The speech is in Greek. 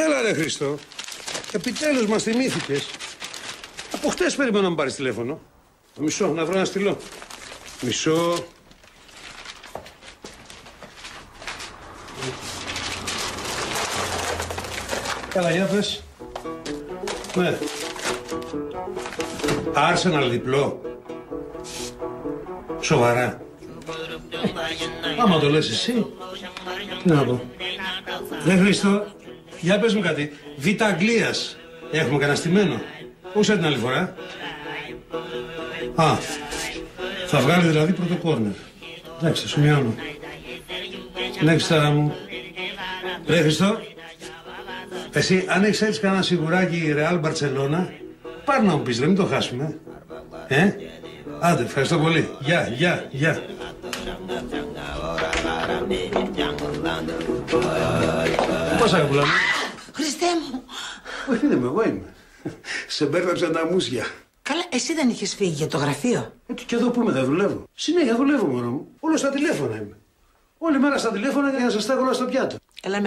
Έλα ρε Χριστό. Επιτέλους μας θυμήθηκες. Από χτες περιμένω να μου πάρεις τηλέφωνο. Μισό, να βρω ένα στυλό. Μισό. Καλά, για πες. Ναι. Arsenal διπλό. Σοβαρά. Άμα το λες εσύ. Τι να πω. Ρε Χρήστο, για πες μου κάτι. Β' Αγγλίας. Έχουμε κανένα στημένο. Πώς την άλλη φορά. Α, θα βγάλει δηλαδή πρώτο κόρνερ. Εντάξει, θα σου μειώνω. Ναι, Χριστάρα μου. Ρε Χριστό, εσύ αν έχεις έτσι κανένα σιγουράκι Ρεάλ Μπαρτσελώνα, πάρ' να μου πεις, μην το χάσουμε. Άντε, ευχαριστώ πολύ. Γεια. Πώς αγαπουλά μου. Χριστέ μου. Όχι, δεν είμαι, εγώ είμαι. Σε μπέρδεψαν τα μουσια. Καλά, εσύ δεν είχες φύγει για το γραφείο. Και εδώ που είμαι, δεν δουλεύω. Συνέχεια δουλεύω μόνο μου. Όλο στα τηλέφωνα είμαι. Όλη μέρα στα τηλέφωνα για να σας τα έβαλα στο πιάτο. Έλα